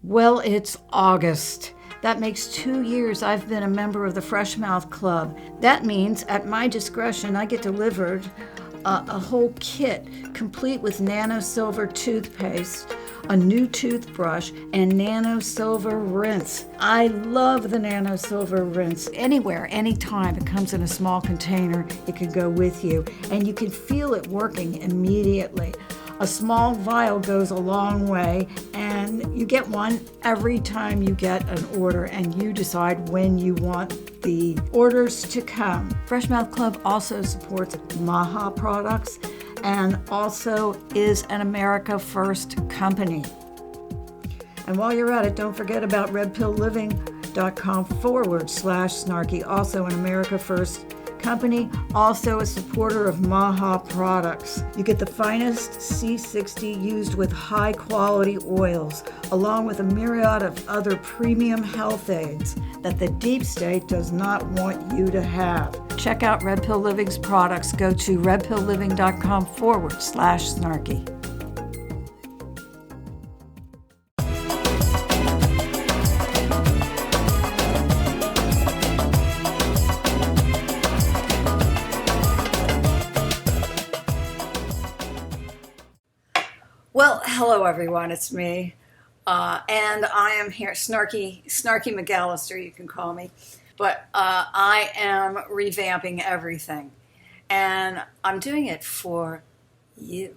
Well, it's August. That makes 2 years I've been a member of the Fresh Mouth Club. That means, at my discretion, I get delivered a whole kit, complete with nano silver toothpaste, a new toothbrush, and nano silver rinse. I love the nano silver rinse. Anywhere, anytime, it comes in a small container. It can go with you, and you can feel it working immediately. A small vial goes a long way, and you get one every time you get an order, and you decide when you want the orders to come. Fresh Mouth Club also supports MAHA products and also is an America First company. And while you're at it, don't forget about redpillliving.com/snarky, also an America First company, also a supporter of MAHA products. You get the finest C60 used with high quality oils, along with a myriad of other premium health aids that the deep state does not want you to have. Check out Red Pill Living's products. Go to redpillliving.com/snarky. Well, hello everyone, it's me, and I am here, Snarky McAllister, you can call me, but I am revamping everything, and I'm doing it for you.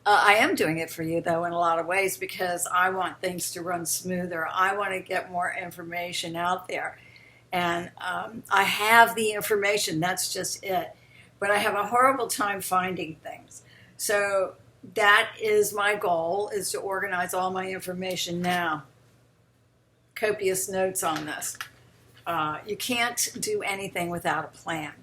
I am doing it for you, though, in a lot of ways, because I want things to run smoother. I want to get more information out there, and I have the information, that's just it, but I have a horrible time finding things. So that is my goal, is to organize all my information now. Copious notes on this. You can't do anything without a plan.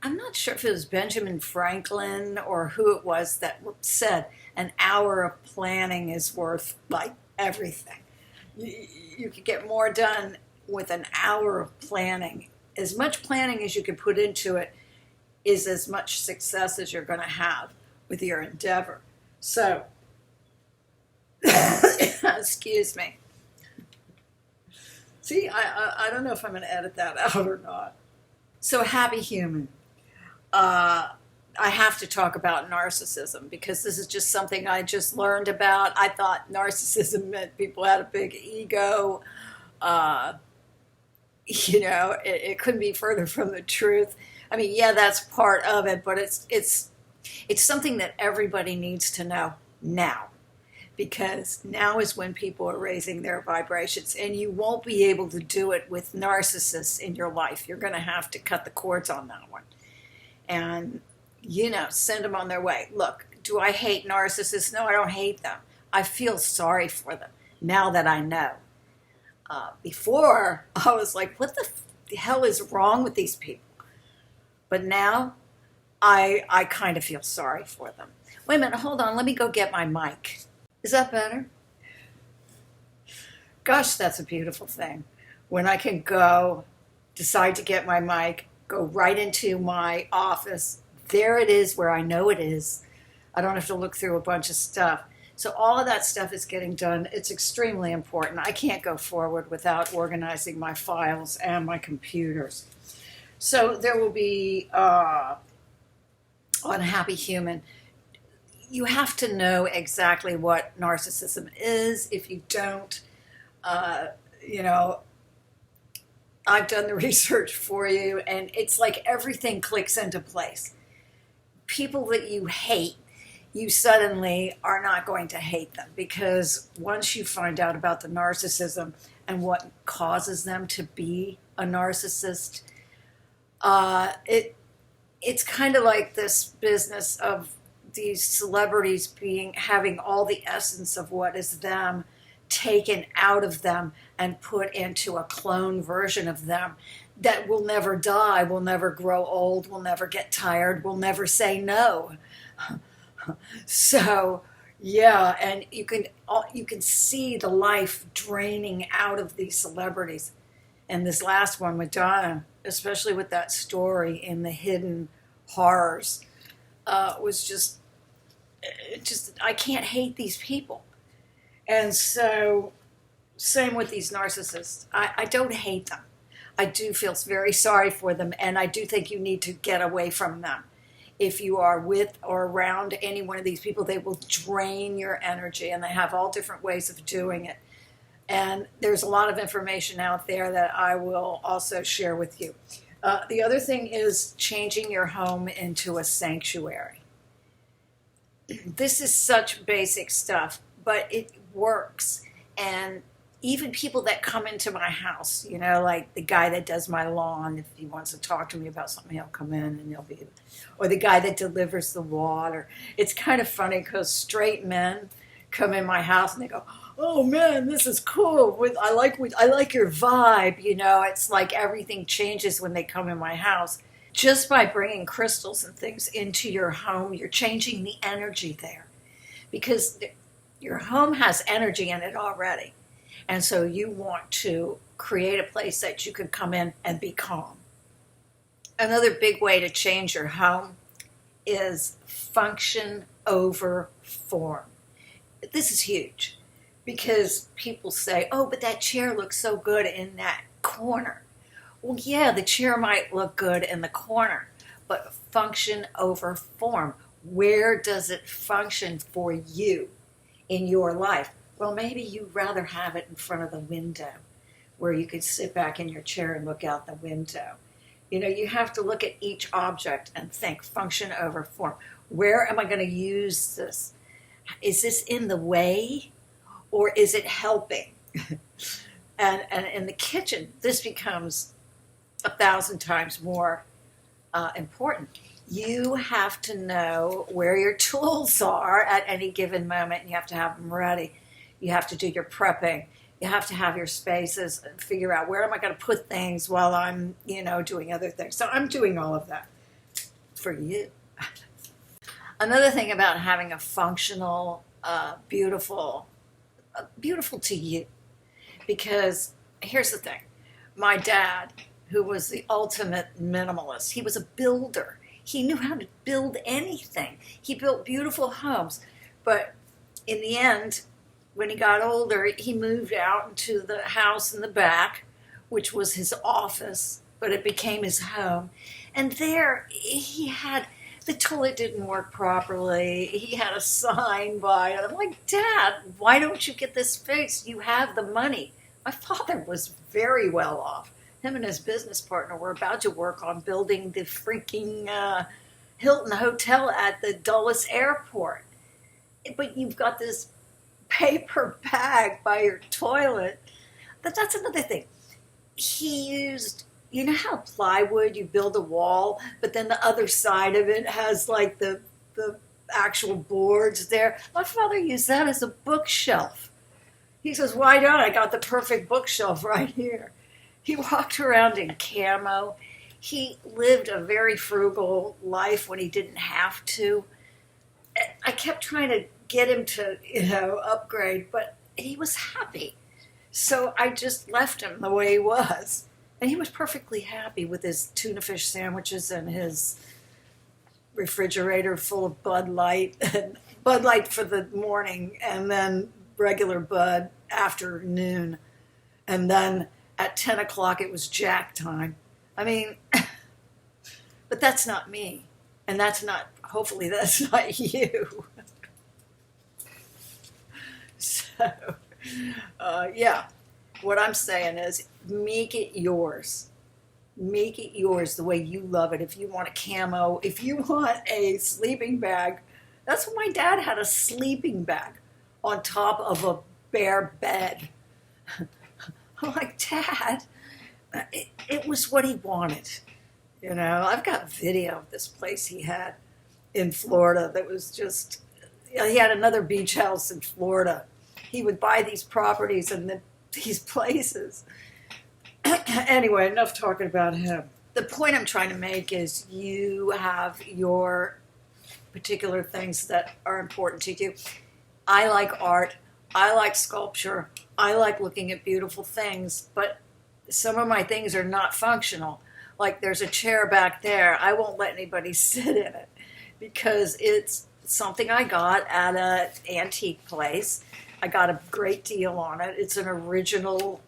I'm not sure if it was Benjamin Franklin or who it was that said an hour of planning is worth like everything. You could get more done with an hour of planning. As much planning as you can put into it is as much success as you're going to have with your endeavor. So, excuse me. See, I don't know if I'm going to edit that out or not. So, happy human. I have to talk about narcissism because this is just something I just learned about. I thought narcissism meant people had a big ego. It couldn't be further from the truth. I mean, yeah, that's part of it, but it's something that everybody needs to know now, because now is when people are raising their vibrations, and you won't be able to do it with narcissists in your life. You're going to have to cut the cords on that one and, send them on their way. Look, do I hate narcissists? No, I don't hate them. I feel sorry for them now that I know. Before, I was like, what the hell is wrong with these people? But now, I kind of feel sorry for them. Wait a minute, hold on, let me go get my mic. Is that better? Gosh, that's a beautiful thing. When I can go, decide to get my mic, go right into my office. There it is where I know it is. I don't have to look through a bunch of stuff. So all of that stuff is getting done. It's extremely important. I can't go forward without organizing my files and my computers. So there will be, on Happy Human, you have to know exactly what narcissism is. If you don't, I've done the research for you, and it's like everything clicks into place. People that you hate, you suddenly are not going to hate them, because once you find out about the narcissism and what causes them to be a narcissist, it's kind of like this business of these celebrities having all the essence of what is them taken out of them and put into a clone version of them that will never die, will never grow old, will never get tired, will never say no. So, yeah, and you can see the life draining out of these celebrities. And this last one with Donna, especially with that story in the Hidden Horrors, was just I can't hate these people. And so, same with these narcissists. I don't hate them. I do feel very sorry for them, and I do think you need to get away from them. If you are with or around any one of these people, they will drain your energy, and they have all different ways of doing it. And there's a lot of information out there that I will also share with you. The other thing is changing your home into a sanctuary. This is such basic stuff, but it works. And even people that come into my house, you know, like the guy that does my lawn, if he wants to talk to me about something, he'll come in and he'll be, or the guy that delivers the water. It's kind of funny because straight men come in my house and they go, oh man, this is cool. I like your vibe. You know, it's like everything changes when they come in my house. Just by bringing crystals and things into your home, you're changing the energy there, because your home has energy in it already. And so you want to create a place that you can come in and be calm. Another big way to change your home is function over form. This is huge because people say, oh, but that chair looks so good in that corner. Well, yeah, the chair might look good in the corner, but function over form. Where does it function for you in your life? Well, maybe you'd rather have it in front of the window where you could sit back in your chair and look out the window. You know, you have to look at each object and think function over form. Where am I going to use this? Is this in the way or is it helping? and in the kitchen, this becomes 1,000 times more important. You have to know where your tools are at any given moment, and you have to have them ready. You have to do your prepping. You have to have your spaces and figure out where am I going to put things while I'm, you know, doing other things. So I'm doing all of that for you. Another thing about having a functional, beautiful to you, because here's the thing. My dad, who was the ultimate minimalist, he was a builder. He knew how to build anything. He built beautiful homes. But in the end, when he got older, he moved out into the house in the back, which was his office, but it became his home. And there he had, the toilet didn't work properly. He had a sign by it. I'm like, Dad, why don't you get this fixed? You have the money. My father was very well off. Him and his business partner were about to work on building the freaking Hilton Hotel at the Dulles Airport. But you've got this paper bag by your toilet. But that's another thing. He used, you know how plywood, you build a wall, but then the other side of it has like the actual boards there. My father used that as a bookshelf. He says, why not? I got the perfect bookshelf right here. He walked around in camo. He lived a very frugal life when he didn't have to. I kept trying to get him to, you know, upgrade, but he was happy. So I just left him the way he was. And he was perfectly happy with his tuna fish sandwiches and his refrigerator full of Bud Light. Bud Light for the morning, and then regular Bud afternoon. And then at 10 o'clock, it was Jack time. I mean, but that's not me. And that's not, hopefully that's not you. So, yeah, what I'm saying is make it yours. Make it yours the way you love it. If you want a camo, if you want a sleeping bag, that's what my dad had, a sleeping bag on top of a bare bed. I'm like, Dad, it was what he wanted. You know, I've got video of this place he had in Florida that was just, you know, he had another beach house in Florida. He would buy these properties and these places. Anyway, enough talking about him. The point I'm trying to make is you have your particular things that are important to you. I like art. I like sculpture. I like looking at beautiful things, but some of my things are not functional. Like there's a chair back there. I won't let anybody sit in it because it's something I got at an antique place. I got a great deal on it. It's an original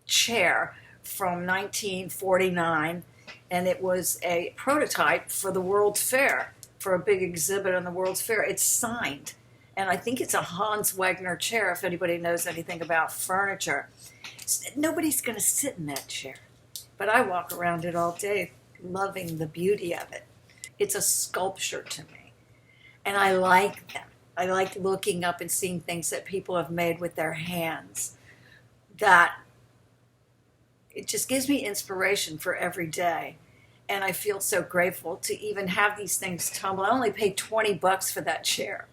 chair from 1949, and it was a prototype for the World's Fair, for a big exhibit on the World's Fair. It's signed, and I think it's a Hans Wegner chair, if anybody knows anything about furniture. Nobody's going to sit in that chair, but I walk around it all day loving the beauty of it. It's a sculpture to me, and I like them. I like looking up and seeing things that people have made with their hands. That it just gives me inspiration for every day, and I feel so grateful to even have these things tumble. I only paid $20 for that chair.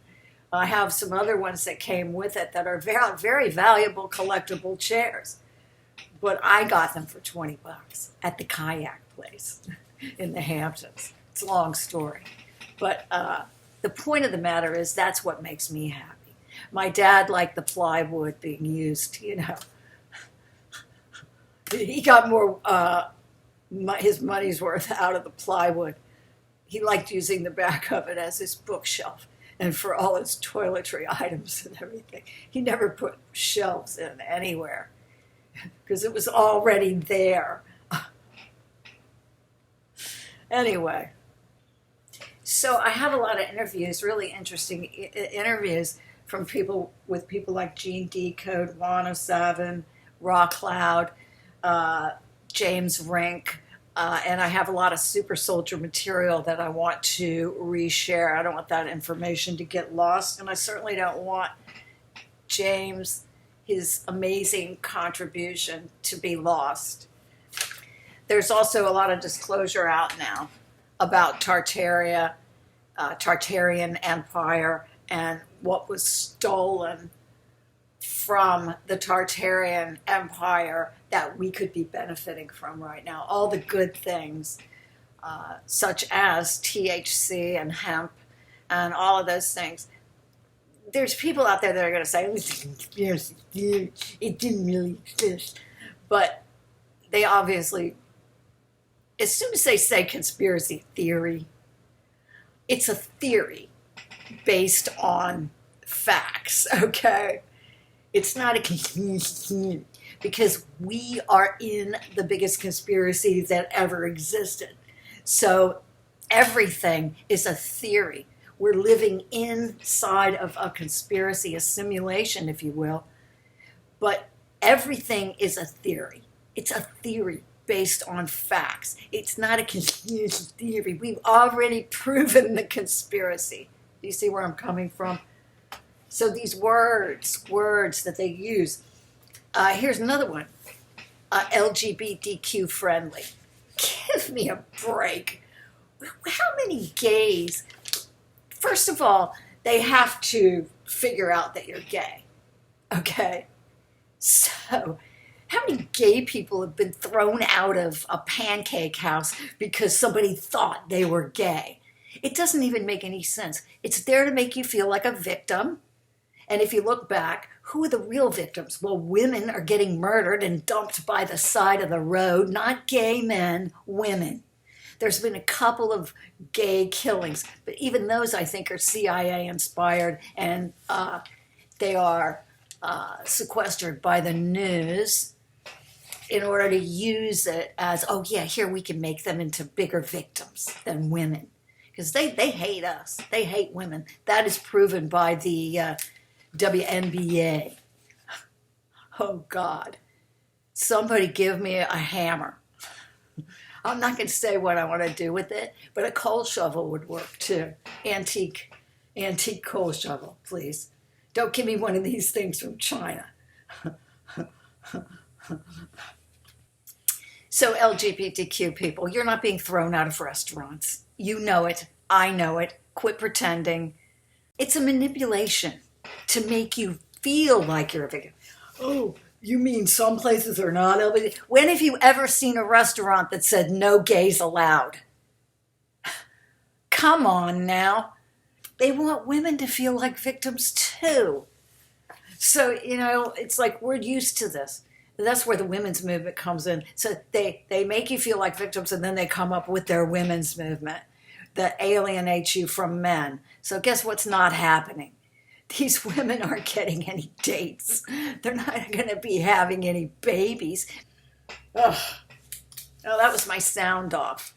I have some other ones that came with it that are very, very valuable collectible chairs, but I got them for $20 at the kayak place in the Hamptons. It's a long story, but the point of the matter is that's what makes me happy. My dad liked the plywood being used, you know. He got more his money's worth out of the plywood. He liked using the back of it as his bookshelf and for all his toiletry items and everything. He never put shelves in anywhere because it was already there. Anyway, so I have a lot of interviews, really interesting interviews from people like Gene Decode, Juana Savin, Raw Cloud, James Rink, and I have a lot of super soldier material that I want to reshare. I don't want that information to get lost, and I certainly don't want James, his amazing contribution, to be lost. There's also a lot of disclosure out now about Tartaria, Tartarian Empire, and what was stolen from the Tartarian Empire that we could be benefiting from right now. All the good things, such as THC and hemp and all of those things. There's people out there that are going to say, it was a conspiracy theory. It didn't really exist. But they obviously, as soon as they say conspiracy theory, it's a theory based on facts, okay? It's not a conspiracy theory because we are in the biggest conspiracy that ever existed. So everything is a theory. We're living inside of a conspiracy, a simulation, if you will. But everything is a theory. It's a theory based on facts. It's not a conspiracy theory. We've already proven the conspiracy. Do you see where I'm coming from? So these words that they use. Here's another one. LGBTQ friendly. Give me a break. How many gays? First of all, they have to figure out that you're gay. Okay? So, how many gay people have been thrown out of a pancake house because somebody thought they were gay? It doesn't even make any sense. It's there to make you feel like a victim. And if you look back, who are the real victims? Well, women are getting murdered and dumped by the side of the road, not gay men, women. There's been a couple of gay killings, but even those I think are CIA inspired, and they are sequestered by the news in order to use it as, oh yeah, here we can make them into bigger victims than women. Because they hate us. They hate women. That is proven by the WNBA. Oh, God. Somebody give me a hammer. I'm not going to say what I want to do with it, but a coal shovel would work too. Antique coal shovel, please. Don't give me one of these things from China. So LGBTQ people, you're not being thrown out of restaurants. You know it. I know it. Quit pretending. It's a manipulation to make you feel like you're a victim. Oh, you mean some places are not LGBT? When have you ever seen a restaurant that said no gays allowed? Come on now. They want women to feel like victims too. So, you know, it's like we're used to this. That's where the women's movement comes in. So they make you feel like victims, and then they come up with their women's movement. that alienates you from men. So guess what's not happening? These women aren't getting any dates. They're not going to be having any babies. Ugh. Oh, that was my sound off.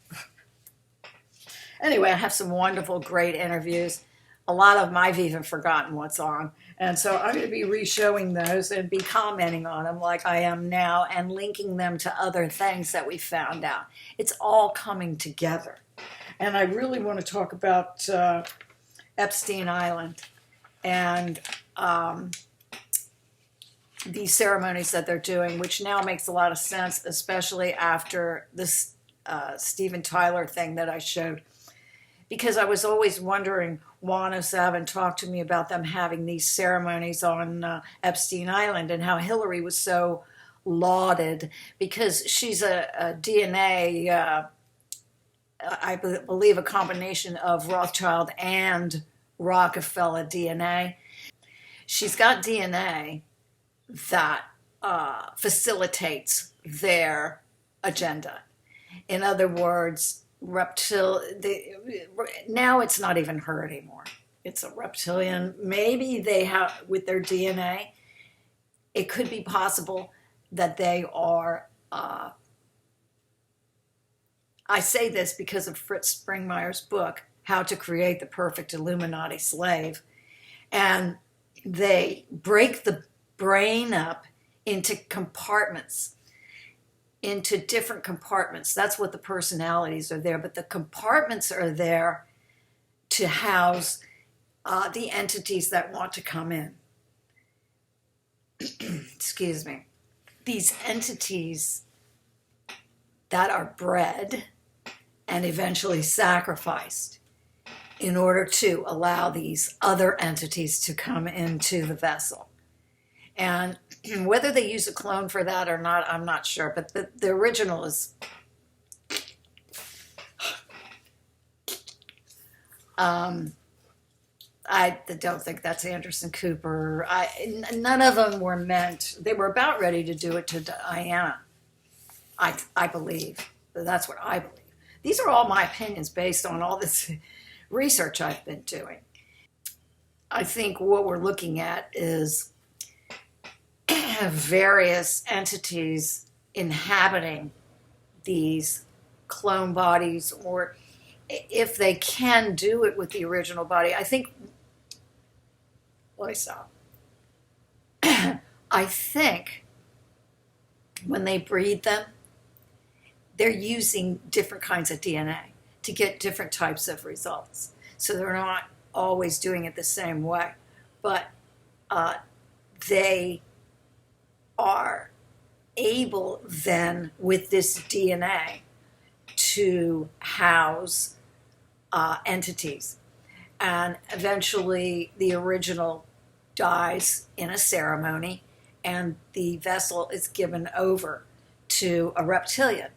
Anyway, I have some wonderful, great interviews. A lot of them I've even forgotten what's on. And so I'm going to be re-showing those and be commenting on them like I am now and linking them to other things that we found out. It's all coming together. And I really want to talk about Epstein Island and these ceremonies that they're doing, which now makes a lot of sense, especially after this Steven Tyler thing that I showed. Because I was always wondering, Juan O'Savin talked to me about them having these ceremonies on Epstein Island and how Hillary was so lauded because she's a DNA, I believe a combination of Rothschild and Rockefeller DNA. She's got DNA that facilitates their agenda. In other words, now it's not even her anymore. It's a reptilian. Maybe they have, with their DNA, it could be possible that they are, I say this because of Fritz Springmeier's book, How to Create the Perfect Illuminati Slave. And they break the brain up into compartments, into different compartments. That's what the personalities are there, but the compartments are there to house the entities that want to come in. Excuse me. These entities that are bred and eventually sacrificed in order to allow these other entities to come into the vessel. And whether they use a clone for that or not, I'm not sure. But the original is... I don't think that's Anderson Cooper. None of them were meant... They were about ready to do it to Diana, I believe. That's what I believe. These are all my opinions based on all this research I've been doing. I think what we're looking at is various entities inhabiting these clone bodies, or if they can do it with the original body. I think, let me stop. I think when they breed them, they're using different kinds of DNA to get different types of results. So they're not always doing it the same way, but they are able then with this DNA to house entities. And eventually the original dies in a ceremony and the vessel is given over to a reptilian.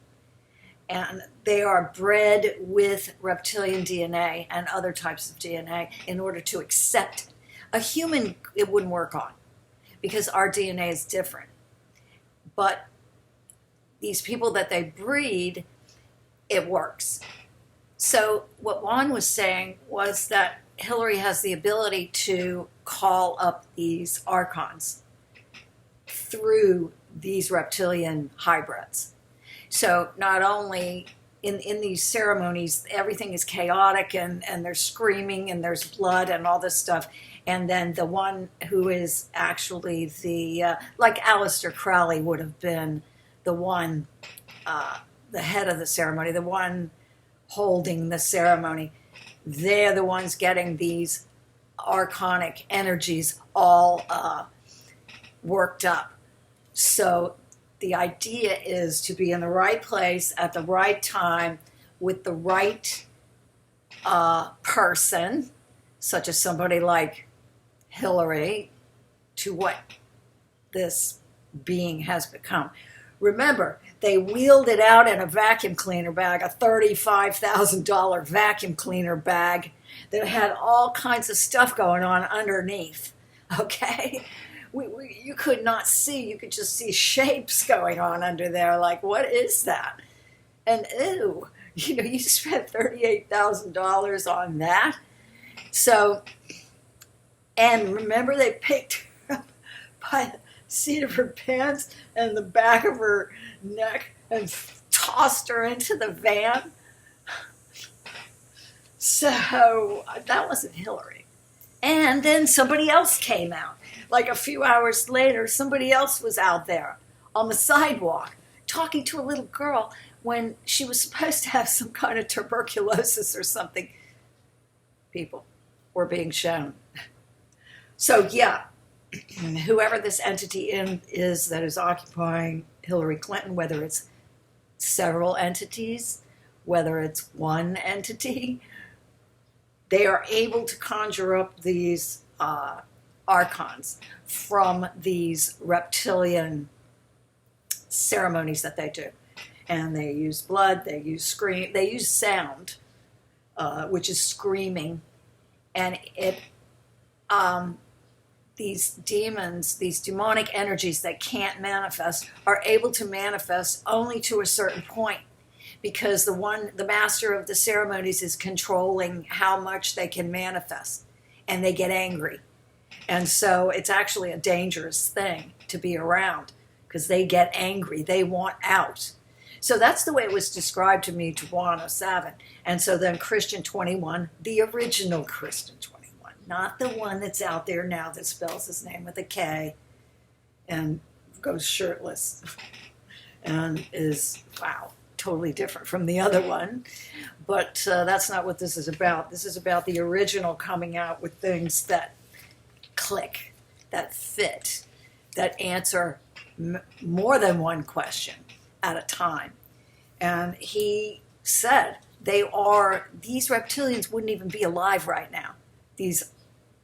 And they are bred with reptilian DNA and other types of DNA in order to accept it. A human, it wouldn't work on because our DNA is different. But these people that they breed, it works. So what Juan was saying was that Hillary has the ability to call up these archons through these reptilian hybrids. So not only in these ceremonies, everything is chaotic and there's screaming and there's blood and all this stuff. And then the one who is actually like Aleister Crowley would have been the one, the head of the ceremony, the one holding the ceremony. They're the ones getting these archonic energies all worked up. So the idea is to be in the right place at the right time with the right person, such as somebody like Hillary, to what this being has become. Remember, they wheeled it out in a vacuum cleaner bag, a $35,000 vacuum cleaner bag that had all kinds of stuff going on underneath, okay? You could not see. You could just see shapes going on under there. Like, what is that? And ew, You spent $38,000 on that. So, and remember they picked her up by the seat of her pants and the back of her neck and tossed her into the van. So that wasn't Hillary. And then somebody else came out. Like a few hours later, somebody else was out there on the sidewalk talking to a little girl when she was supposed to have some kind of tuberculosis or something. People were being shown. So yeah, whoever this entity is that is occupying Hillary Clinton, whether it's several entities, whether it's one entity, they are able to conjure up these archons from these reptilian ceremonies that they do. And they use blood, they use scream, they use sound, which is screaming. And these demons, these demonic energies that can't manifest, are able to manifest only to a certain point, because the master of the ceremonies is controlling how much they can manifest, and they get angry. And so it's actually a dangerous thing to be around, because they get angry, they want out. So that's the way it was described to me to 107. And so then Christian 21, the original Christian 21, not the one that's out there now that spells his name with a K and goes shirtless and is, wow, totally different from the other one. But that's not what this is about. This is about the original coming out with things that click, that fit, that answer more than one question at a time. And he said these reptilians wouldn't even be alive right now. These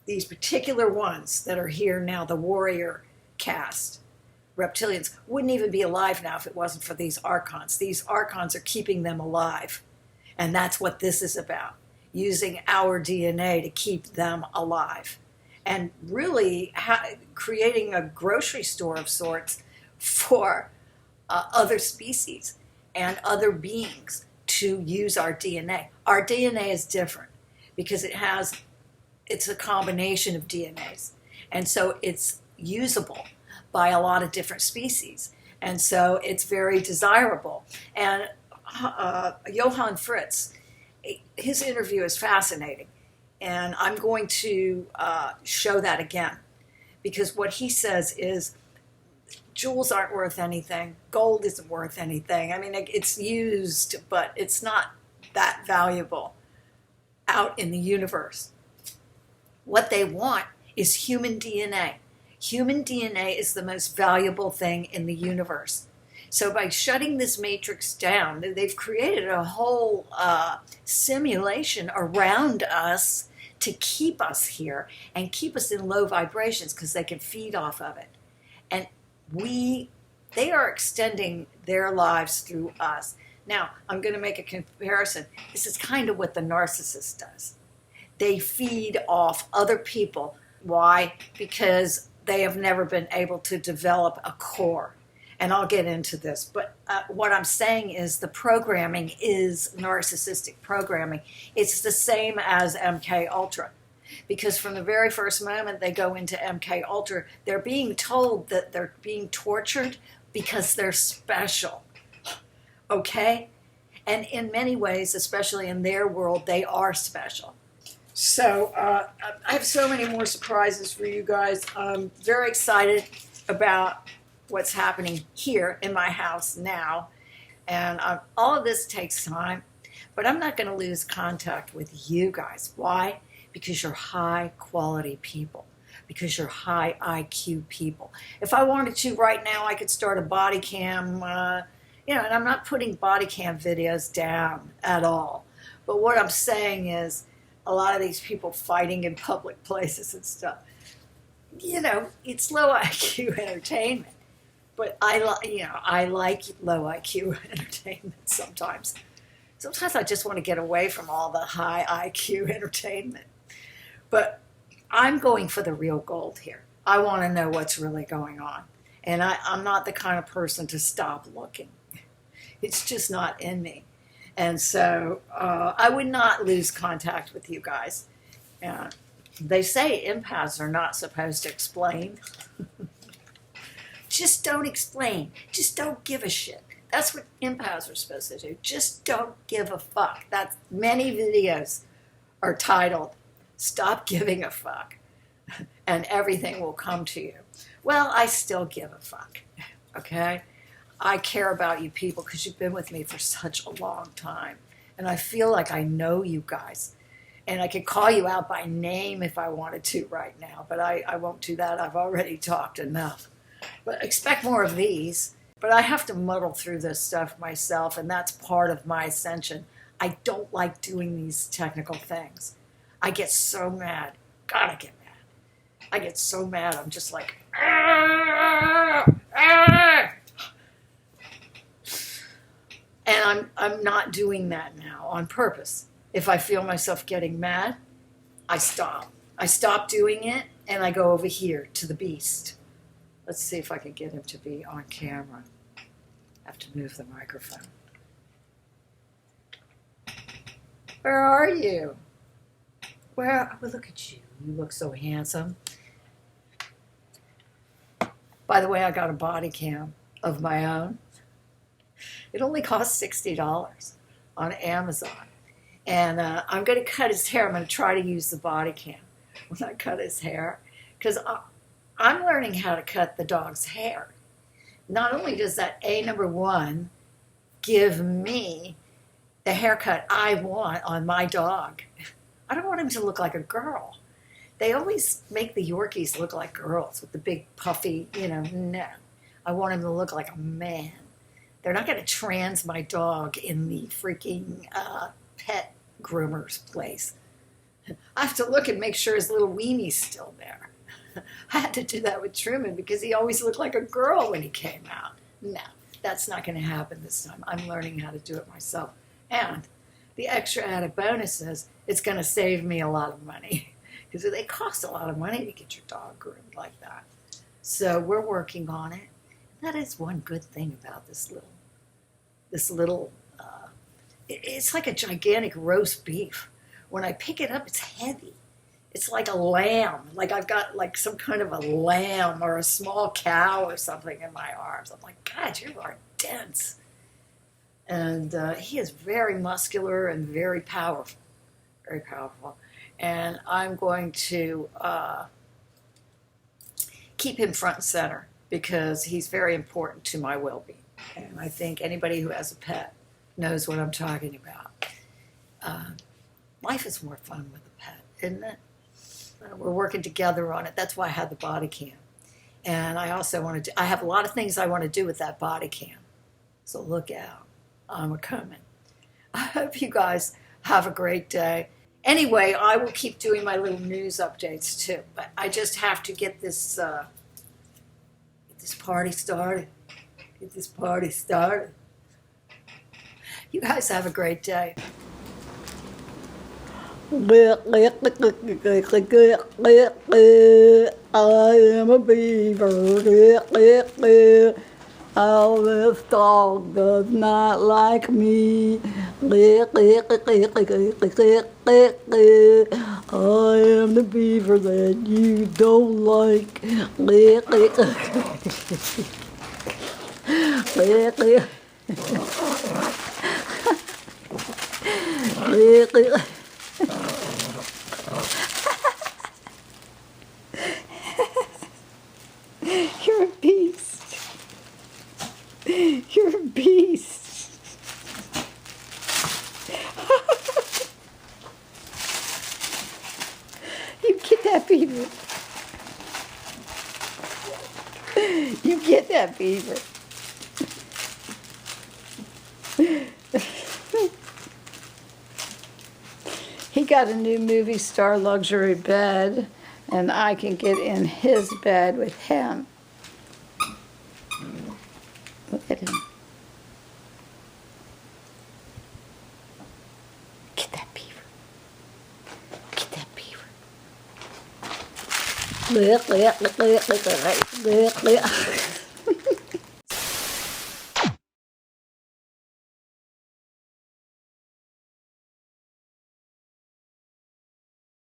particular ones that are here now, the warrior caste, reptilians, wouldn't even be alive now if it wasn't for these archons. These archons are keeping them alive. And that's what this is about, using our DNA to keep them alive. And really creating a grocery store of sorts for other species and other beings to use our DNA. Our DNA is different because it's a combination of DNAs. And so it's usable by a lot of different species. And so it's very desirable. And Johann Fritz, his interview is fascinating. And I'm going to show that again, because what he says is jewels aren't worth anything. Gold isn't worth anything. I mean, it's used, but it's not that valuable out in the universe. What they want is human DNA. Human DNA is the most valuable thing in the universe. So by shutting this matrix down, they've created a whole simulation around us to keep us here and keep us in low vibrations, because they can feed off of it. And they are extending their lives through us. Now, I'm going to make a comparison. This is kind of what the narcissist does. They feed off other people. Why? Because they have never been able to develop a core. And I'll get into this. But what I'm saying is the programming is narcissistic programming. It's the same as MK Ultra. Because from the very first moment they go into MK Ultra, they're being told that they're being tortured because they're special. Okay? And in many ways, especially in their world, they are special. So I have so many more surprises for you guys. I'm very excited about what's happening here in my house now. And all of this takes time, but I'm not going to lose contact with you guys. Why? Because you're high quality people, because you're high IQ people. If I wanted to right now, I could start a body cam, and I'm not putting body cam videos down at all. But what I'm saying is a lot of these people fighting in public places and stuff, it's low IQ entertainment. But I like low IQ entertainment sometimes. Sometimes I just want to get away from all the high IQ entertainment. But I'm going for the real gold here. I want to know what's really going on. And I'm not the kind of person to stop looking. It's just not in me. And so I would not lose contact with you guys. They say empaths are not supposed to explain. Just don't explain. Just don't give a shit. That's what empaths are supposed to do. Just don't give a fuck. That's many videos are titled, "Stop Giving a Fuck," and everything will come to you. Well, I still give a fuck, okay? I care about you people because you've been with me for such a long time. And I feel like I know you guys. And I could call you out by name if I wanted to right now, but I won't do that. I've already talked enough. But expect more of these. But I have to muddle through this stuff myself, and that's part of my ascension. I don't like doing these technical things. I get so mad. God, I get mad. I get so mad. I'm just like, ah, ah. And I'm not doing that now on purpose. If I feel myself getting mad, I stop. I stop doing it, and I go over here to the beast. Let's see if I can get him to be on camera. I have to move the microphone. Where are you? Where? Oh, look at you. You look so handsome. By the way, I got a body cam of my own. It only costs $60 on Amazon. And I'm going to cut his hair. I'm going to try to use the body cam when I cut his hair. Because I'm learning how to cut the dog's hair. Not only does that number one give me the haircut I want on my dog, I don't want him to look like a girl. They always make the Yorkies look like girls with the big puffy, no. I want him to look like a man. They're not going to trans my dog in the freaking pet groomer's place. I have to look and make sure his little weenie's still there. I had to do that with Truman because he always looked like a girl when he came out. No, that's not going to happen this time. I'm learning how to do it myself. And the extra added bonus is it's going to save me a lot of money because they cost a lot of money to get your dog groomed like that. So we're working on it. That is one good thing about this little, it's like a gigantic roast beef. When I pick it up, it's heavy. It's like a lamb. Like I've got like some kind of a lamb or a small cow or something in my arms. I'm like, God, you are dense. And he is very muscular and very powerful. Very powerful. And I'm going to keep him front and center because he's very important to my well-being. And I think anybody who has a pet knows what I'm talking about. Life is more fun with a pet, isn't it? We're working together on it. That's why I had the body cam. And I also want to I have a lot of things I want to do with that body cam. So look out. I'm coming. I hope you guys have a great day. Anyway, I will keep doing my little news updates too. But I just have to get this party started. Get this party started. You guys have a great day. I am a beaver. Oh, this dog does not like me. I am the beaver that you don't like. You're a beast. You're a beast. You get that beaver. You get that beaver. He got a new movie star luxury bed, and I can get in his bed with him. Look at him. Get that beaver. Get that beaver.